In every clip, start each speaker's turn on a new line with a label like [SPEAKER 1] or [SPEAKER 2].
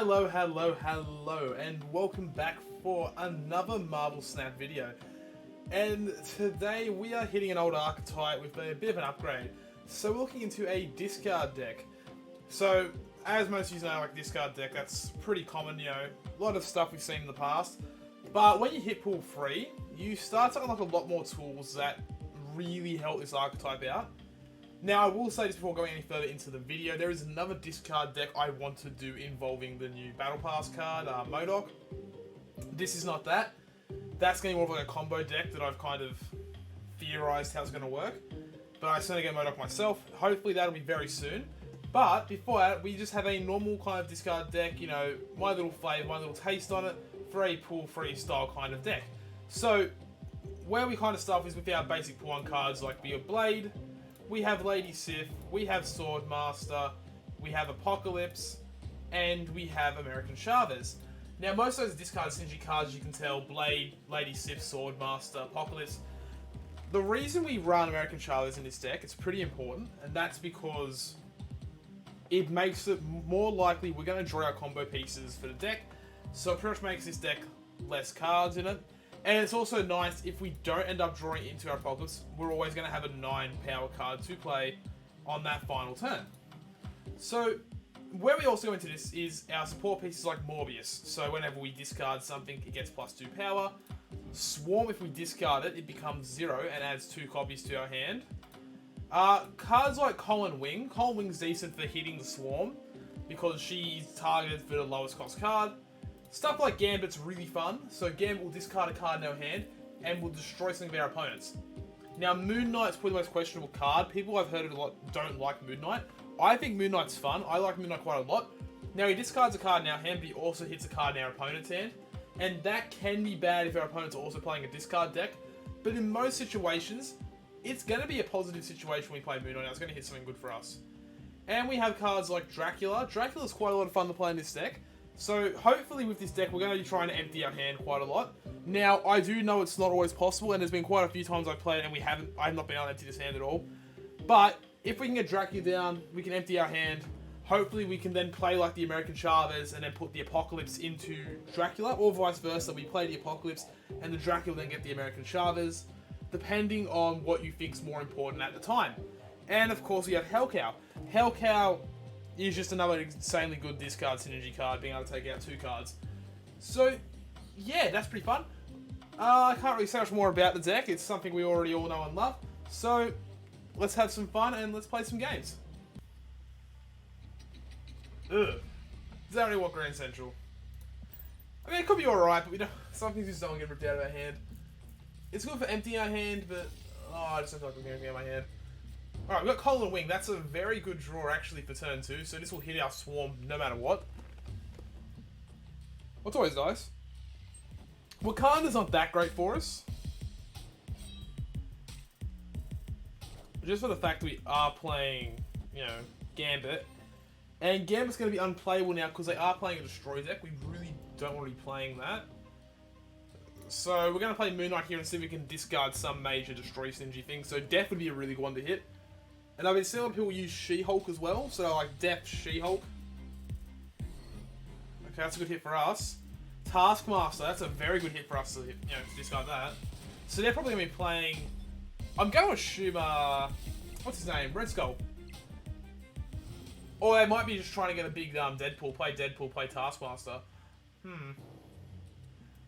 [SPEAKER 1] Hello, and welcome back for another Marvel Snap video. And today we are hitting an old archetype with a bit of an upgrade. So we're looking into a discard deck. So, as most of you know, like discard deck, that's pretty common, you know, a lot of stuff we've seen in the past. But when you hit pool 3, you start to unlock a lot more tools that really help this archetype out. Now, I will say this before going any further into the video, there is another discard deck I want to do involving the new Battle Pass card, MODOK. This is not that. That's going to be more of like a combo deck that I've kind of theorized how it's going to work. But I certainly get MODOK myself. Hopefully that'll be very soon. But before that, we just have a normal kind of discard deck, you know, my little flavor, my little taste on it, for a pool 3 style kind of deck. So, where we kind of start is with our basic pool 1 cards like Be a Blade. We have Lady Sif, we have Swordmaster, we have Apocalypse, and we have American Chavez. Now, most of those discarded synergy cards, you can tell, Blade, Lady Sif, Swordmaster, Apocalypse. The reason we run American Chavez in this deck, it's pretty important, and that's because it makes it more likely we're going to draw our combo pieces for the deck, so it pretty much makes this deck less cards in it. And it's also nice, if we don't end up drawing into our Apocalypse, we're always going to have a 9 power card to play on that final turn. So, where we also go into this is our support pieces like Morbius. So whenever we discard something, it gets +2 power. Swarm, if we discard it, it becomes 0 and adds 2 copies to our hand. Cards like Colin Wing. Colin Wing's decent for hitting the Swarm, because she's targeted for the lowest cost card. Stuff like Gambit's really fun, so Gambit will discard a card in our hand and will destroy something of our opponents. Now, Moon Knight's probably the most questionable card. People I've heard it a lot don't like Moon Knight. I think Moon Knight's fun. I like Moon Knight quite a lot. Now, he discards a card in our hand, but he also hits a card in our opponent's hand. And that can be bad if our opponents are also playing a discard deck. But in most situations, it's going to be a positive situation when we play Moon Knight. It's going to hit something good for us. And we have cards like Dracula. Dracula's quite a lot of fun to play in this deck. So, hopefully with this deck, we're going to be trying to empty our hand quite a lot. Now, I do know it's not always possible, and there's been quite a few times I've played and I've not been able to empty this hand at all. But, if we can get Dracula down, we can empty our hand. Hopefully we can then play like the American Chavez and then put the Apocalypse into Dracula, or vice versa. We play the Apocalypse and the Dracula then get the American Chavez, depending on what you think's more important at the time. And of course we have Hellcow. Hellcow is just another insanely good discard synergy card, being able to take out 2 cards. So, yeah, that's pretty fun. I can't really say much more about the deck. It's something we already all know and love. So, let's have some fun and let's play some games. Ugh. Does that really want Grand Central? I mean, it could be alright, but we don't. Some things just don't get ripped out of our hand. It's good for emptying our hand, but I just don't feel like we're going to empty out my hand. Alright, we've got Colin Wing. That's a very good draw, actually, for turn 2. So this will hit our Swarm no matter what. What's always nice. Wakanda's not that great for us. Just for the fact that we are playing, you know, Gambit. And Gambit's going to be unplayable now because they are playing a Destroy deck. We really don't want to be playing that. So we're going to play Moon Knight here and see if we can discard some major Destroy synergy thing. So Death would be a really good one to hit. And I've been seeing a lot of people use She-Hulk as well. So like Death, She-Hulk. Okay, that's a good hit for us. Taskmaster, that's a very good hit for us to hit, you know, to discard that. So they're probably going to be playing... I'm going to assume, what's his name? Red Skull. Or they might be just trying to get a big Deadpool, play Taskmaster.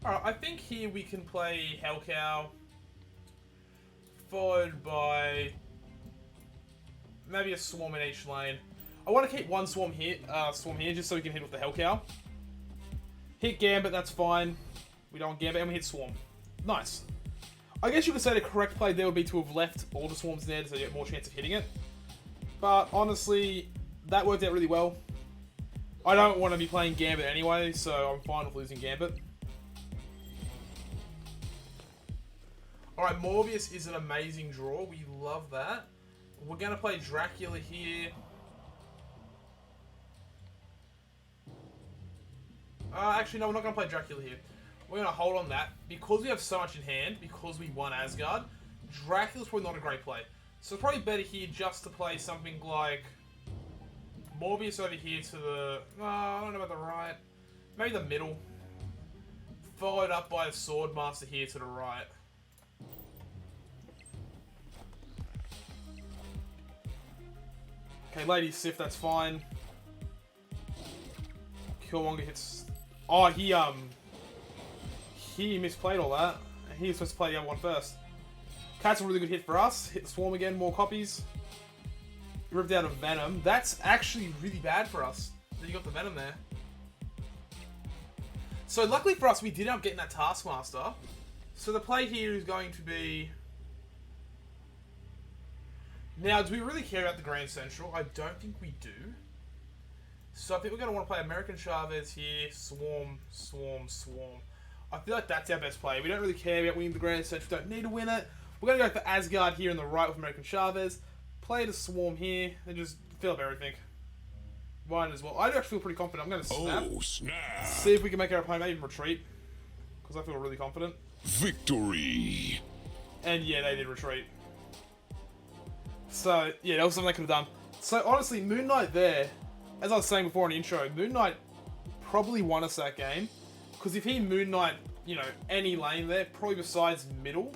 [SPEAKER 1] Alright, I think here we can play Hellcow, followed by maybe a Swarm in each lane. I want to keep one Swarm here just so we can hit with the Hellcow. Hit Gambit, that's fine. We don't want Gambit, and we hit Swarm. Nice. I guess you could say the correct play there would be to have left all the Swarms there so you get more chance of hitting it. But honestly, that worked out really well. I don't want to be playing Gambit anyway, so I'm fine with losing Gambit. Alright, Morbius is an amazing draw. We love that. We're going to play Dracula here. Actually, no, we're not going to play Dracula here. We're going to hold on that. Because we have so much in hand, because we won Asgard, Dracula's probably not a great play. So it's probably better here just to play something like Morbius over here to the... I don't know about the right. Maybe the middle. Followed up by the Swordmaster here to the right. Okay, Lady Sif, that's fine. Killmonger hits... Oh, he misplayed all that. He was supposed to play the other one first. Cat's a really good hit for us. Hit the Swarm again, more copies. Ripped out a Venom. That's actually really bad for us. That you got the Venom there. So luckily for us, we did end up getting that Taskmaster. So the play here is going to be... Now, do we really care about the Grand Central? I don't think we do. So I think we're going to want to play American Chavez here. Swarm, Swarm, Swarm. I feel like that's our best play. We don't really care about winning the Grand Central. Don't need to win it. We're going to go for Asgard here on the right with American Chavez. Play the Swarm here. And just fill up everything. Mine as well. I do actually feel pretty confident. I'm going to snap.
[SPEAKER 2] Oh, snap.
[SPEAKER 1] See if we can make our opponent even retreat. Because I feel really confident.
[SPEAKER 2] Victory.
[SPEAKER 1] And yeah, they did retreat. So, yeah, that was something they could have done. So, honestly, Moon Knight there, as I was saying before in the intro, Moon Knight probably won us that game. Because if he Moon Knight, you know, any lane there, probably besides middle,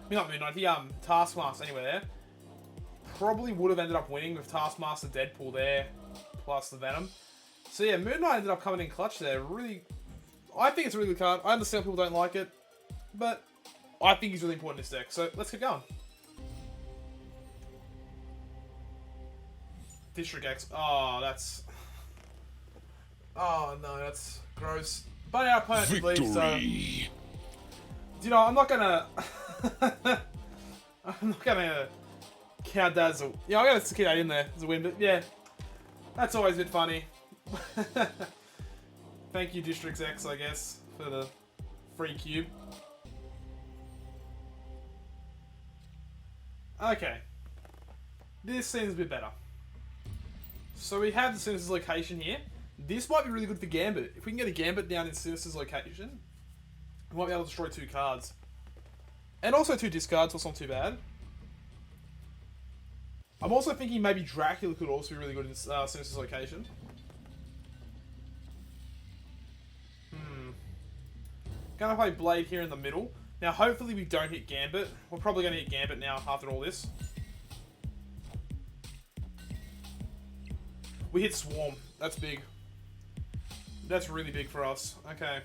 [SPEAKER 1] I mean, not Moon Knight, he Taskmaster anywhere there, probably would have ended up winning with Taskmaster, Deadpool there, plus the Venom. So yeah, Moon Knight ended up coming in clutch there. Really, I think it's a really good card. I understand people don't like it, but I think he's really important in this deck. So let's get going. District X. Oh, that's... Oh, no, that's gross. But our opponent did leave, so... You know, I'm not gonna... I'm not gonna count that as a... Yeah, I'm gonna stick that in there as a win, but yeah. That's always a bit funny. Thank you, District X, I guess, for the free cube. Okay. This seems a bit better. So we have the Sinister's location here. This might be really good for Gambit. If we can get a Gambit down in Sinister's location, we might be able to destroy 2 cards. And also 2 discards, so it's not too bad. I'm also thinking maybe Dracula could also be really good in Sinister's location. Gonna play Blade here in the middle. Now hopefully we don't hit Gambit. We're probably gonna hit Gambit now after all this. We hit Swarm. That's big. That's really big for us. Okay.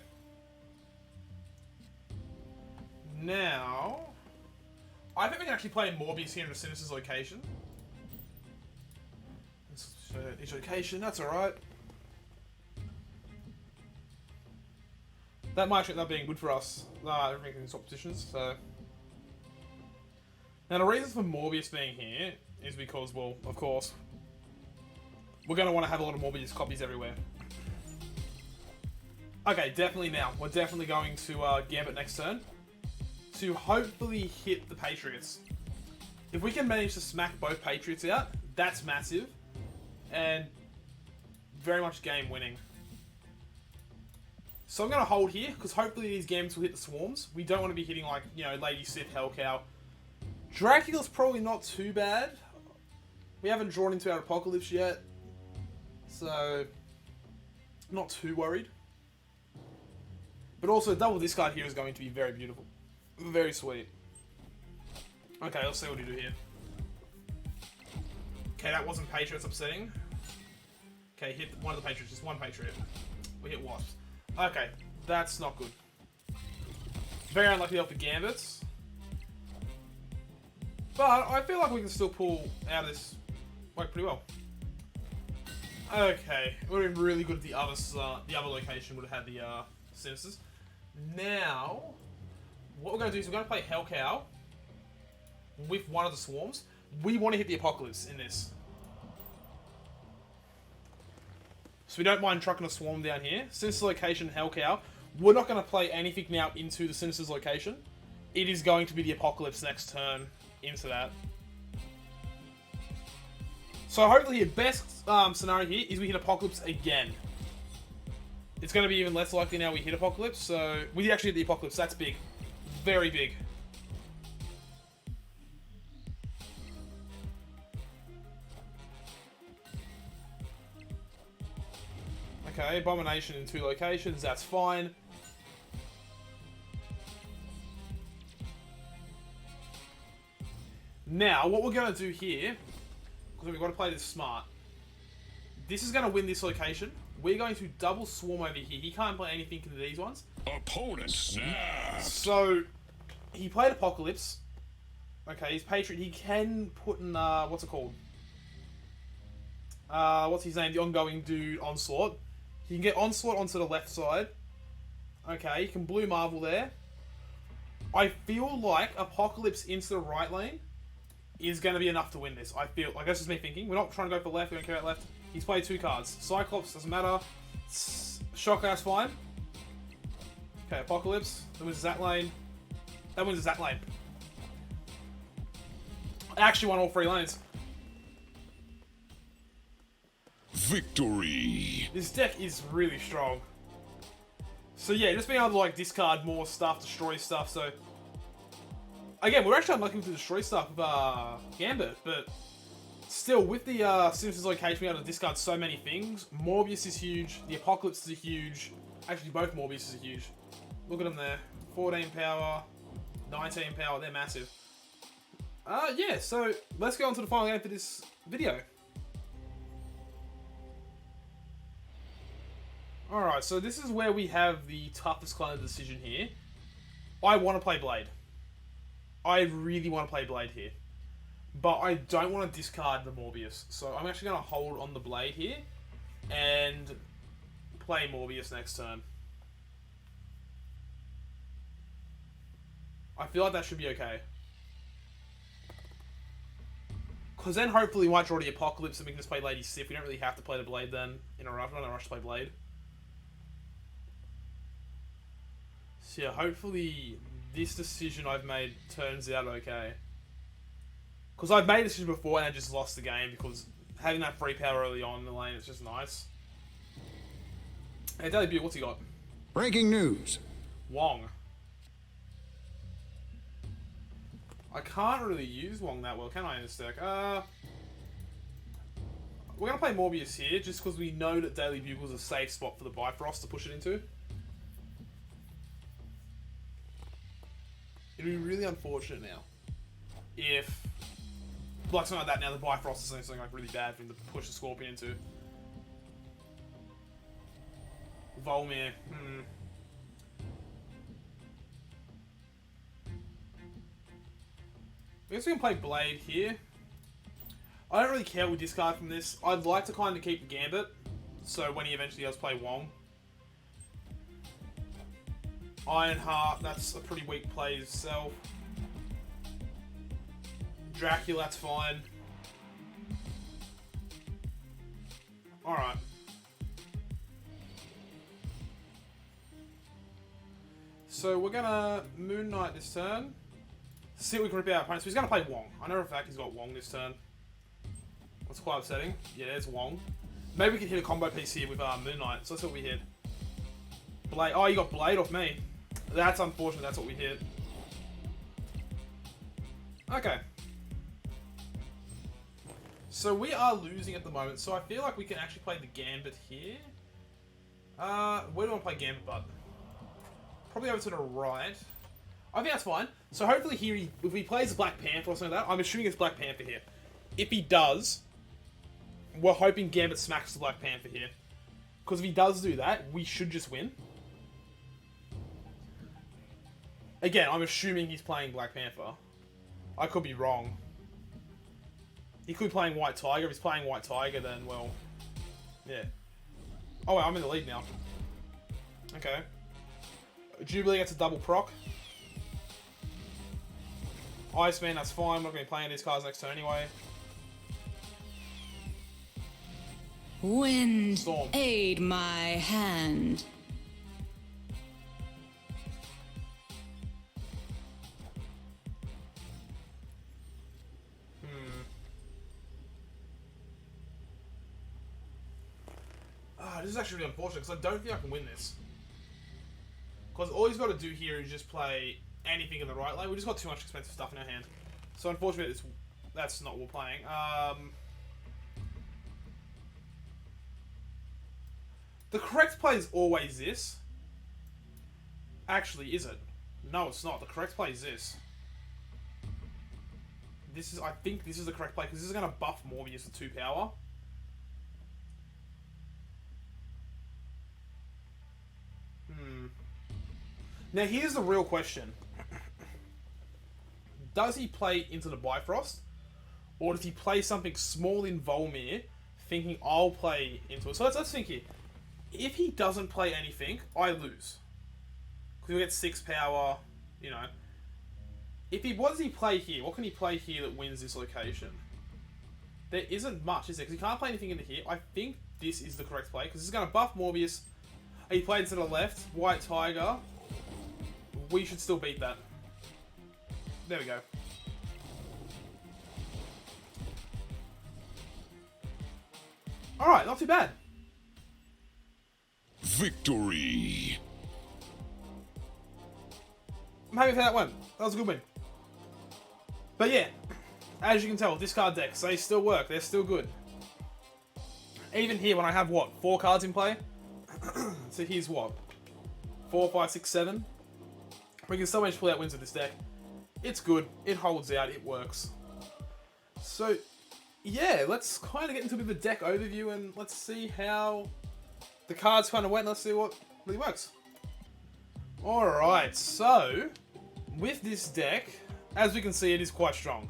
[SPEAKER 1] Now... I think we can actually play Morbius here in the Sinister's location. Each location, that's alright. That might actually end up being good for us. Everything can swap positions, so... Now the reason for Morbius being here is because, well, of course... We're going to want to have a lot of Morbius copies everywhere. Okay, definitely now. We're definitely going to Gambit next turn. To hopefully hit the Patriots. If we can manage to smack both Patriots out, that's massive. And very much game winning. So I'm going to hold here, because hopefully these games will hit the Swarms. We don't want to be hitting like, you know, Lady Sith, Hellcow. Dracula's probably not too bad. We haven't drawn into our Apocalypse yet. So, not too worried. But also, double discard here is going to be very beautiful. Very sweet. Okay, let's see what we do here. Okay, that wasn't Patriots upsetting. Okay, hit one of the Patriots, just one Patriot. We hit Wasps. Okay, that's not good. Very unlucky off the Gambits. But I feel like we can still pull out of this like pretty well. Okay, it would have been really good if the other location would have had the Sinisters. Now, what we're going to do is we're going to play Hellcow with one of the Swarms. We want to hit the Apocalypse in this. So we don't mind trucking a Swarm down here. Sinister's location, Hellcow. We're not going to play anything now into the Sinister's location. It is going to be the Apocalypse next turn into that. So hopefully your best scenario here is we hit Apocalypse again. It's going to be even less likely now we hit Apocalypse, so we actually hit the Apocalypse. That's big. Very big. Okay, Abomination in 2 locations, that's fine. Now, what we're going to do here, because we've got to play this smart, this is going to win this location. We're going to double swarm over here. He can't play anything into these ones.
[SPEAKER 2] Opponent snapped.
[SPEAKER 1] So, he played Apocalypse. Okay, he's Patriot. He can put in, what's it called? What's his name? The ongoing dude, Onslaught. He can get Onslaught onto the left side. Okay, he can Blue Marvel there. I feel like Apocalypse into the right lane is going to be enough to win this. I feel like that's just me thinking. We're not trying to go for left. We don't care about left. He's played 2 cards. Cyclops doesn't matter. Shocker's fine. Okay, Apocalypse. That wins that lane. That wins that lane. I actually won all 3 lanes.
[SPEAKER 2] Victory.
[SPEAKER 1] This deck is really strong. So yeah, just being able to like discard more stuff, destroy stuff. So again, we're actually unlucky to destroy stuff with Gambit, but still with the Simpsons location, we're able to discard so many things. Morbius is huge. The Apocalypse is huge. Actually, both Morbius is huge. Look at them there. 14 power, 19 power. They're massive. Yeah. So let's go on to the final game for this video. Alright, so this is where we have the toughest kind of decision here. I want to play Blade. I really want to play Blade here. But I don't want to discard the Morbius. So I'm actually going to hold on the Blade here. And play Morbius next turn. I feel like that should be okay. Because then hopefully we might draw the Apocalypse and we can just play Lady Sif. We don't really have to play the Blade then in a rush. I'm not in a rush to play Blade. So yeah, hopefully this decision I've made turns out okay. Because I've made a decision before and I just lost the game because having that free power early on in the lane is just nice. Hey, Daily Bugle, what's he got?
[SPEAKER 3] Breaking news.
[SPEAKER 1] Wong. I can't really use Wong that well, can I, in this deck? We're going to play Morbius here just because we know that Daily Bugle is a safe spot for the Bifrost to push it into. It'd be really unfortunate now if, like something like that now, the Bifrost is something like really bad for him to push the Scorpion into. Volmir, I guess we can play Blade here. I don't really care what we discard from this. I'd like to kind of keep the Gambit, so when he eventually does play Wong. Ironheart, that's a pretty weak play itself. Dracula, that's fine. Alright. So we're gonna Moon Knight this turn. See what we can rip out our opponents. So he's gonna play Wong. I know for a fact he's got Wong this turn. That's quite upsetting. Yeah, there's Wong. Maybe we can hit a combo piece here with Moon Knight. So that's what we hit. Blade. Oh, you got Blade off me. That's unfortunate. That's what we hit. Okay. So we are losing at the moment. So I feel like we can actually play the Gambit here. Where do I want to play Gambit, bud? Probably over to the right. I think that's fine. So hopefully here, if he plays Black Panther or something like that, I'm assuming it's Black Panther here. If he does, we're hoping Gambit smacks the Black Panther here. Because if he does do that, we should just win. Again, I'm assuming he's playing Black Panther. I could be wrong. He could be playing White Tiger. If he's playing White Tiger, then, well, yeah. Oh, wait, I'm in the lead now. Okay. Jubilee gets a double proc. Iceman, that's fine. I'm not going to be playing these cards next turn anyway.
[SPEAKER 4] Wind,
[SPEAKER 1] Storm.
[SPEAKER 4] aid my hand. This is actually really unfortunate because I don't think I can win this. Because all he's got to do here is just play anything in the right lane. We just got too much expensive stuff in our hand. So unfortunately, that's not what we're playing.
[SPEAKER 1] The correct play is always this. Actually, is it? No, it's not. The correct play is this. This is, I think this is the correct play, because this is going to buff Morbius to 2 power. Now, here's the real question. Does he play into the Bifrost? Or does he play something small in Volmir, thinking I'll play into it? So let's think here. If he doesn't play anything, I lose. Because he'll get 6 power, you know. What does he play here? What can he play here that wins this location? There isn't much, is there? Because he can't play anything into here. I think this is the correct play, because this is going to buff Morbius. He played to the left, White Tiger. We should still beat that. There we go. Alright, not too bad.
[SPEAKER 2] Victory.
[SPEAKER 1] I'm happy with how that went. That was a good win. But yeah, as you can tell, discard decks, they still work. They're still good. Even here, when I have, what, 4 cards in play? So here's what? 4, 5, 6, 7. We can still manage to pull out wins with this deck. It's good. It holds out. It works. So, yeah, let's kind of get into a bit of a deck overview and let's see how the cards kind of went. Let's see what really works. Alright, so with this deck, as we can see, it is quite strong.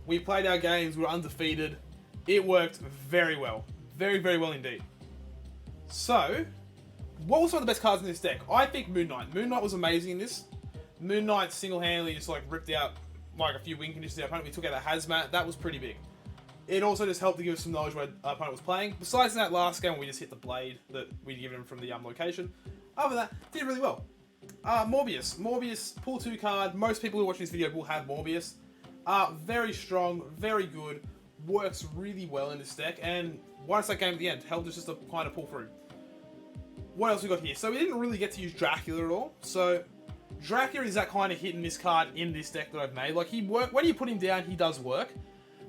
[SPEAKER 1] We played our games, we were undefeated. It worked very well. Very, very well indeed. So, what was one of the best cards in this deck? I think Moon Knight. Moon Knight was amazing in this. Moon Knight single-handedly just like ripped out like a few win conditions to the opponent. We took out a Hazmat. That was pretty big. It also just helped to give us some knowledge where our opponent was playing. Besides that last game, we just hit the blade that we'd given him from the location. Other than that, did really well. Morbius. Morbius, pull 2 card. Most people who watch this video will have Morbius. Very strong, very good. Works really well in this deck. And once that game at the end, helped us just to kind of pull through. What else we got here? So we didn't really get to use Dracula at all. So Dracula is that kind of hit and miss card in this deck that I've made. Like, when you put him down, he does work.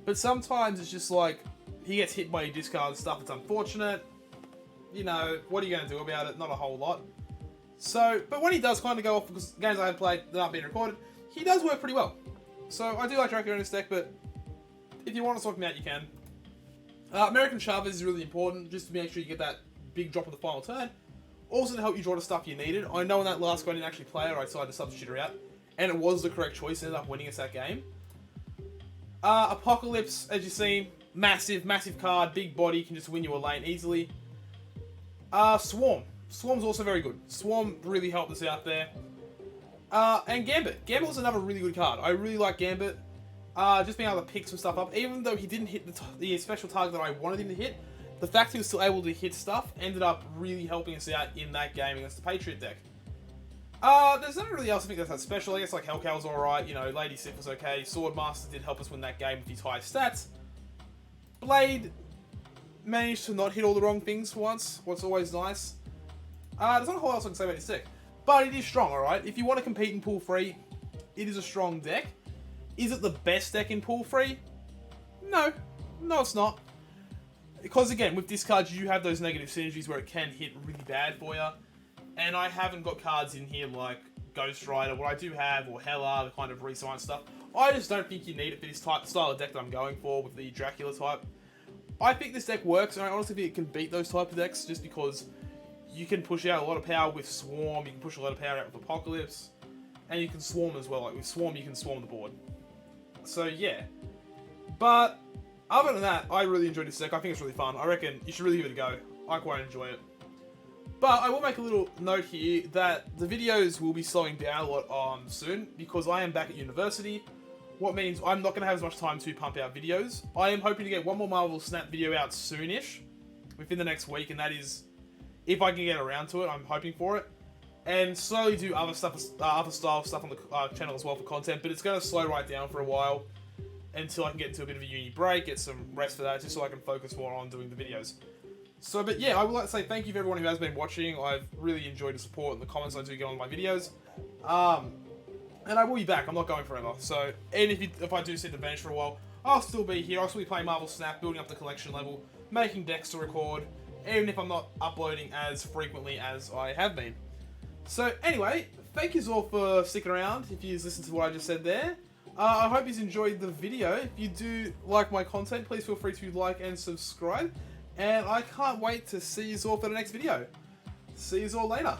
[SPEAKER 1] But sometimes it's just like, he gets hit by your discard stuff. It's unfortunate. You know, what are you going to do about it? Not a whole lot. So, but when he does kind of go off, because games I have played that aren't being recorded, he does work pretty well. So I do like Dracula in this deck, but if you want to sort him out, you can. American Chavez is really important, just to make sure you get that big drop on the final turn. Also to help you draw the stuff you needed. I know in that last go I didn't actually play her, I decided to substitute her out. And it was the correct choice, ended up winning us that game. Apocalypse, as you've seen, massive, massive card, big body, can just win you a lane easily. Swarm. Swarm's also very good. Swarm really helped us out there. And Gambit. Gambit was another really good card. I really like Gambit. Just being able to pick some stuff up. Even though he didn't hit the special target that I wanted him to hit, the fact he was still able to hit stuff ended up really helping us out in that game against the Patriot deck. There's nothing really else I think that's that special. I guess like Hellcow's alright, you know, Lady Sif was okay. Swordmaster did help us win that game with his high stats. Blade managed to not hit all the wrong things for once, what's always nice. There's not a whole lot else I can say about this deck. But it is strong, alright? If you want to compete in pool 3, it is a strong deck. Is it the best deck in pool 3? No. No, it's not. Because again, with discards, you have those negative synergies where it can hit really bad for you. And I haven't got cards in here like Ghost Rider, what I do have, or Hela, the kind of rescience stuff. I just don't think you need it for this style of deck that I'm going for with the Dracula type. I think this deck works, and I honestly think it can beat those type of decks just because you can push out a lot of power with Swarm, you can push a lot of power out with Apocalypse, and you can Swarm as well. Like with Swarm, you can Swarm the board. So yeah. But other than that, I really enjoyed this deck. I think it's really fun. I reckon you should really give it a go. I quite enjoy it. But I will make a little note here that the videos will be slowing down a lot soon because I am back at university. What means I'm not going to have as much time to pump out videos. I am hoping to get one more Marvel Snap video out soonish, within the next week, and that is, if I can get around to it, I'm hoping for it. And slowly do other stuff, other style stuff on the channel as well for content, but it's going to slow right down for a while until I can get into a bit of a uni break, get some rest for that, just so I can focus more on doing the videos. So, but yeah, I would like to say thank you to everyone who has been watching. I've really enjoyed the support and the comments I do get on my videos. And I will be back. I'm not going forever. So, and if I do sit the bench for a while, I'll still be here. I'll still be playing Marvel Snap, building up the collection level, making decks to record, even if I'm not uploading as frequently as I have been. So anyway, thank you all for sticking around if you listened to what I just said there. I hope you enjoyed the video. If you do like my content, please feel free to like and subscribe. And I can't wait to see you all for the next video. See you all later.